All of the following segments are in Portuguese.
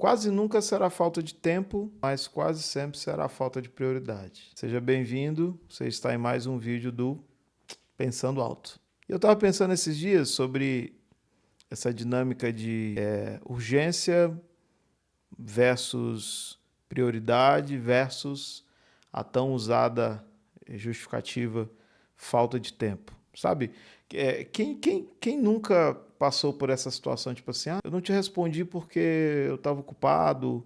Quase nunca será falta de tempo, mas quase sempre será falta de prioridade. Seja bem-vindo, você está em mais um vídeo do Pensando Alto. Eu estava pensando esses dias sobre essa dinâmica de urgência versus prioridade versus a tão usada justificativa falta de tempo. Sabe? Quem nunca passou por essa situação, tipo assim, eu não te respondi porque eu estava ocupado,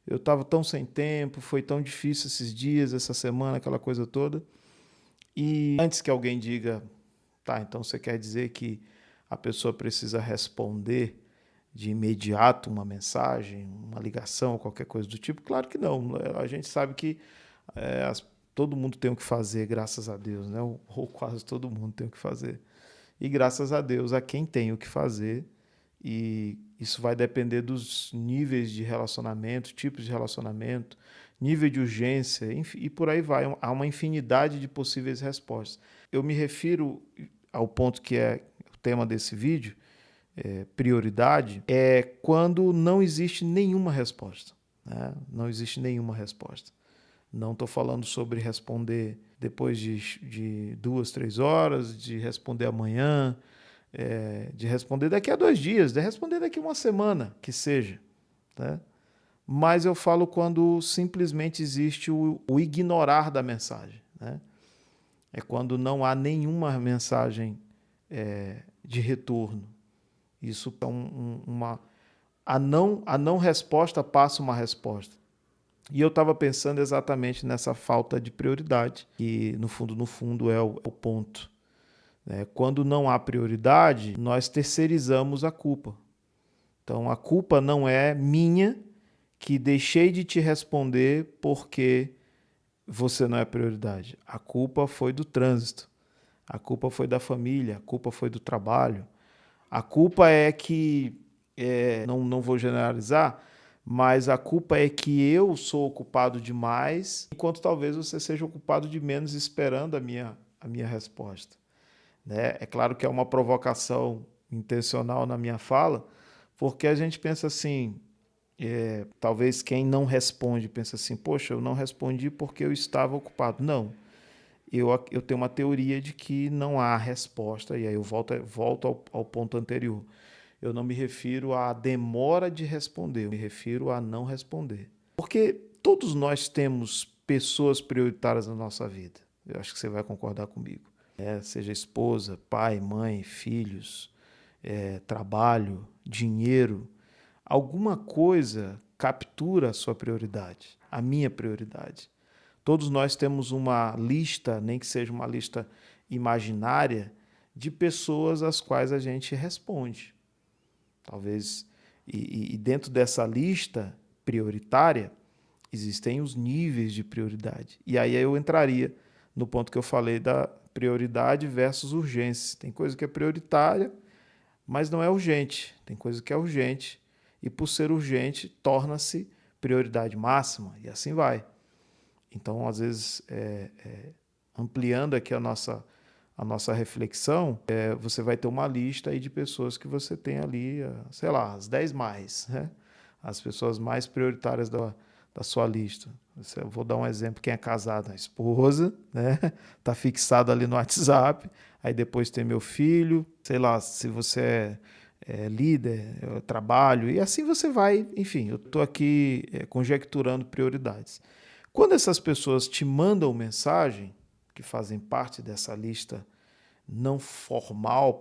eu estava tão sem tempo, foi tão difícil esses dias, essa semana, aquela coisa toda. E antes que alguém diga, tá, então você quer dizer que a pessoa precisa responder de imediato uma mensagem, uma ligação, qualquer coisa do tipo? Claro que não. A gente sabe que todo mundo tem o que fazer, graças a Deus, né? Ou quase todo mundo tem o que fazer. E graças a Deus a quem tem o que fazer, e isso vai depender dos níveis de relacionamento, tipos de relacionamento, nível de urgência, enfim, e por aí vai. Há uma infinidade de possíveis respostas. Eu me refiro ao ponto que é o tema desse vídeo, prioridade, é quando não existe nenhuma resposta. Né? Não existe nenhuma resposta. Não estou falando sobre responder depois de 2, 3 horas, de responder amanhã, de responder daqui a 2 dias, de responder daqui a uma semana, que seja. Né? Mas eu falo quando simplesmente existe o ignorar da mensagem. Né? É quando não há nenhuma mensagem de retorno. Isso é a não resposta passa uma resposta. E eu estava pensando exatamente nessa falta de prioridade, que no fundo é o ponto. Né? Quando não há prioridade, nós terceirizamos a culpa. Então a culpa não é minha, que deixei de te responder porque você não é prioridade. A culpa foi do trânsito, a culpa foi da família, a culpa foi do trabalho. A culpa é que, não vou generalizar, mas a culpa é que eu sou ocupado demais, enquanto talvez você seja ocupado de menos esperando a minha resposta. Né? É claro que é uma provocação intencional na minha fala, porque a gente pensa assim, talvez quem não responde pensa assim, poxa, eu não respondi porque eu estava ocupado. Não, eu tenho uma teoria de que não há resposta, e aí eu volto ao ponto anterior. Eu não me refiro à demora de responder, eu me refiro a não responder. Porque todos nós temos pessoas prioritárias na nossa vida. Eu acho que você vai concordar comigo. Seja esposa, pai, mãe, filhos, trabalho, dinheiro. Alguma coisa captura a sua prioridade, a minha prioridade. Todos nós temos uma lista, nem que seja uma lista imaginária, de pessoas às quais a gente responde. Talvez, e dentro dessa lista prioritária, existem os níveis de prioridade. E aí eu entraria no ponto que eu falei da prioridade versus urgência. Tem coisa que é prioritária, mas não é urgente. Tem coisa que é urgente e, por ser urgente, torna-se prioridade máxima, e assim vai. Então, às vezes, ampliando aqui a nossa reflexão, você vai ter uma lista aí de pessoas que você tem ali, sei lá, as 10 mais, né? As pessoas mais prioritárias da sua lista. Eu vou dar um exemplo, quem é casado, a esposa, né? Tá fixado ali no WhatsApp, aí depois tem meu filho, sei lá, se você é líder, eu trabalho, e assim você vai, enfim, eu estou aqui conjecturando prioridades. Quando essas pessoas te mandam mensagem, que fazem parte dessa lista não formal,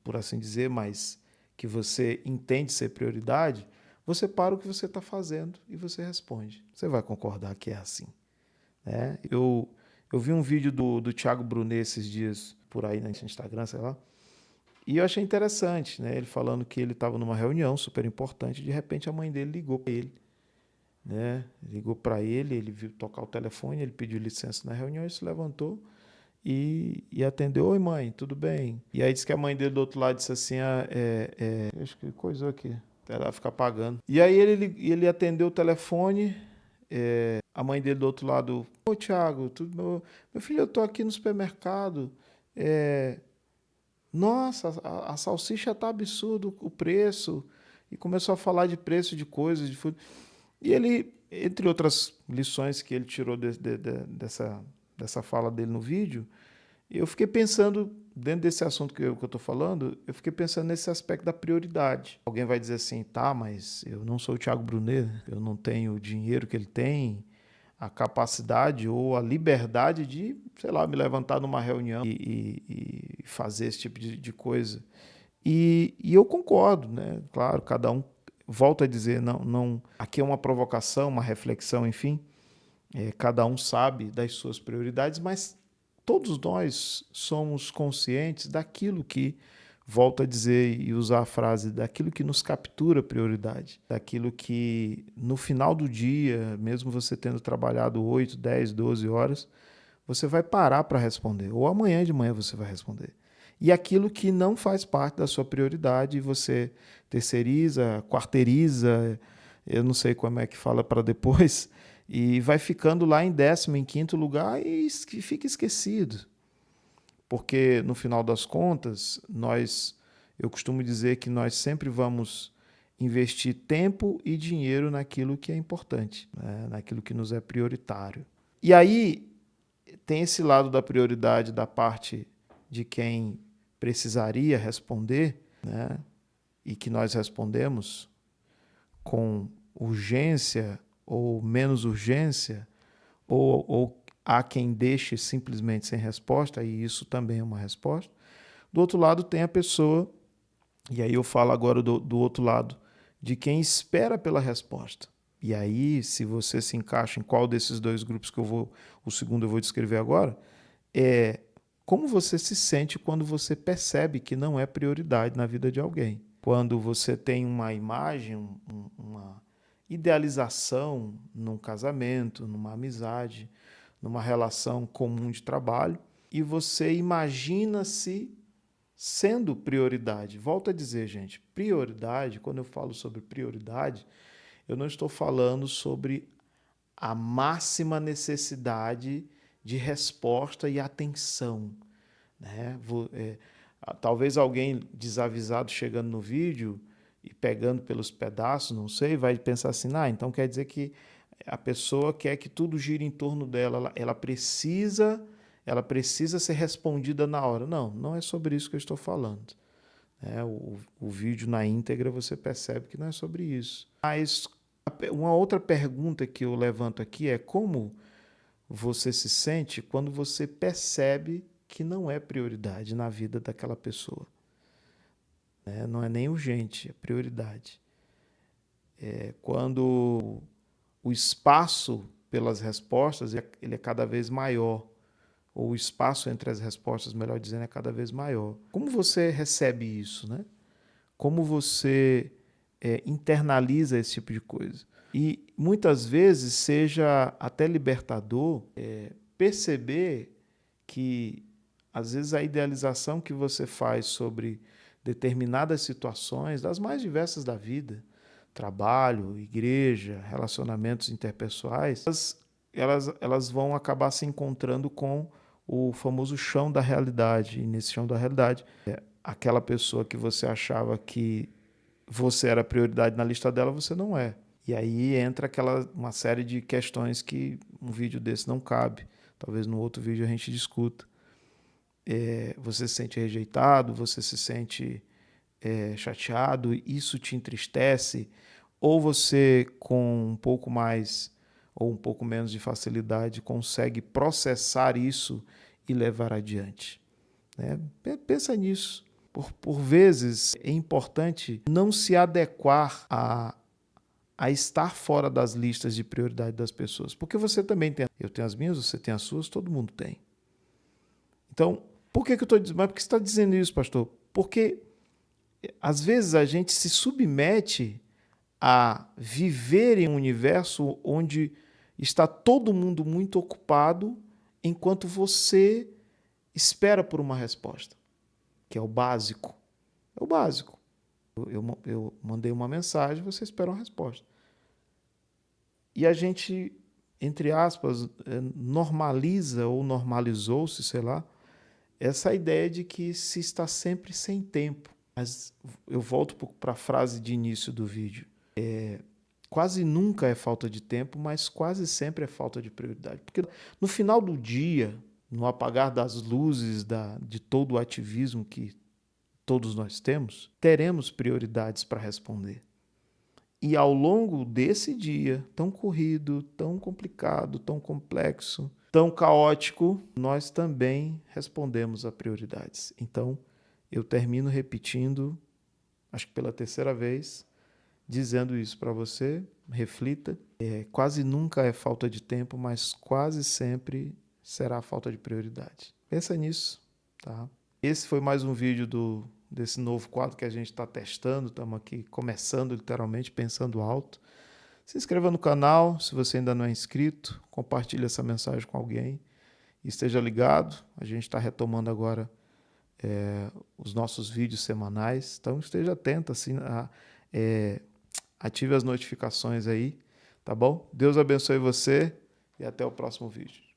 por assim dizer, mas que você entende ser prioridade, você para o que você está fazendo e você responde. Você vai concordar que é assim. Né? Eu vi um vídeo do Thiago Brunet esses dias por aí no Instagram, sei lá, e eu achei interessante, né? Ele falando que ele estava numa reunião super importante, de repente a mãe dele ligou para ele. Né? Ligou para ele, ele viu tocar o telefone, ele pediu licença na reunião, ele se levantou e atendeu. Oi, mãe, tudo bem? E aí disse que a mãe dele do outro lado disse assim, acho que coisou aqui, até ela ficar pagando. E aí ele atendeu o telefone, a mãe dele do outro lado, ô Thiago, meu filho, eu tô aqui no supermercado, nossa, a salsicha tá absurdo o preço, e começou a falar de preço de coisas, de food. E ele, entre outras lições que ele tirou dessa fala dele no vídeo, eu fiquei pensando, dentro desse assunto que eu estou falando, eu fiquei pensando nesse aspecto da prioridade. Alguém vai dizer assim, tá, mas eu não sou o Thiago Brunet, eu não tenho o dinheiro que ele tem, a capacidade ou a liberdade de, sei lá, me levantar numa reunião e fazer esse tipo de coisa. E eu concordo, né? Claro, cada um, volta a dizer, não, aqui é uma provocação, uma reflexão, enfim, cada um sabe das suas prioridades, mas todos nós somos conscientes daquilo que, volto a dizer e usar a frase, daquilo que nos captura prioridade, daquilo que no final do dia, mesmo você tendo trabalhado 8, 10, 12 horas, você vai parar para responder, ou amanhã de manhã você vai responder. E aquilo que não faz parte da sua prioridade, você terceiriza, quarteiriza, eu não sei como é que fala para depois, e vai ficando lá em 10º, em 5º lugar e fica esquecido. Porque, no final das contas, eu costumo dizer que nós sempre vamos investir tempo e dinheiro naquilo que é importante, né? Naquilo que nos é prioritário. E aí, tem esse lado da prioridade da parte de quem precisaria responder, né? E que nós respondemos com urgência ou menos urgência, ou há quem deixe simplesmente sem resposta, e isso também é uma resposta. Do outro lado tem a pessoa, e aí eu falo agora do outro lado, de quem espera pela resposta. E aí, se você se encaixa em qual desses dois grupos que o segundo eu vou descrever agora, é como você se sente quando você percebe que não é prioridade na vida de alguém. Quando você tem uma imagem, uma idealização num casamento, numa amizade, numa relação comum de trabalho, e você imagina-se sendo prioridade. Volto a dizer, gente, prioridade, quando eu falo sobre prioridade, eu não estou falando sobre a máxima necessidade de resposta e atenção, né? Talvez alguém desavisado chegando no vídeo e pegando pelos pedaços, não sei, vai pensar assim, então quer dizer que a pessoa quer que tudo gire em torno dela, ela precisa ser respondida na hora. Não é sobre isso que eu estou falando. O vídeo na íntegra você percebe que não é sobre isso. Mas uma outra pergunta que eu levanto aqui é como você se sente quando você percebe que não é prioridade na vida daquela pessoa. Não é nem urgente, é prioridade. Quando o espaço pelas respostas ele é cada vez maior, ou o espaço entre as respostas, melhor dizendo, é cada vez maior. Como você recebe isso, né? Como você internaliza esse tipo de coisa? E muitas vezes seja até libertador perceber que às vezes a idealização que você faz sobre determinadas situações, das mais diversas da vida, trabalho, igreja, relacionamentos interpessoais, elas vão acabar se encontrando com o famoso chão da realidade. E nesse chão da realidade, aquela pessoa que você achava que você era prioridade na lista dela, você não é. E aí entra uma série de questões que um vídeo desse não cabe. Talvez no outro vídeo a gente discuta. Você se sente rejeitado, você se sente chateado, isso te entristece, ou você com um pouco mais ou um pouco menos de facilidade consegue processar isso e levar adiante. Pensa nisso. Por vezes é importante não se adequar a estar fora das listas de prioridade das pessoas, porque você também tem. Eu tenho as minhas, você tem as suas, todo mundo tem. Então, por que eu estou dizendo? Mas por que você está dizendo isso, pastor? Porque às vezes a gente se submete a viver em um universo onde está todo mundo muito ocupado, enquanto você espera por uma resposta, que é o básico. É o básico. Eu mandei uma mensagem, você espera uma resposta. E a gente, entre aspas, normaliza ou normalizou-se, sei lá, essa ideia de que se está sempre sem tempo. Mas eu volto para a frase de início do vídeo. Quase nunca é falta de tempo, mas quase sempre é falta de prioridade. Porque no final do dia, no apagar das luzes de todo o ativismo que todos nós temos, teremos prioridades para responder. E ao longo desse dia tão corrido, tão complicado, tão complexo, tão caótico, nós também respondemos a prioridades. Então, eu termino repetindo, acho que pela terceira vez, dizendo isso para você, reflita. Quase nunca é falta de tempo, mas quase sempre será falta de prioridade. Pensa nisso, tá? Esse foi mais um vídeo desse novo quadro que a gente está testando. Estamos aqui começando, literalmente, pensando alto. Se inscreva no canal, se você ainda não é inscrito. Compartilhe essa mensagem com alguém. E esteja ligado. A gente está retomando agora os nossos vídeos semanais. Então, esteja atento, assim, ative as notificações aí, tá bom? Deus abençoe você e até o próximo vídeo.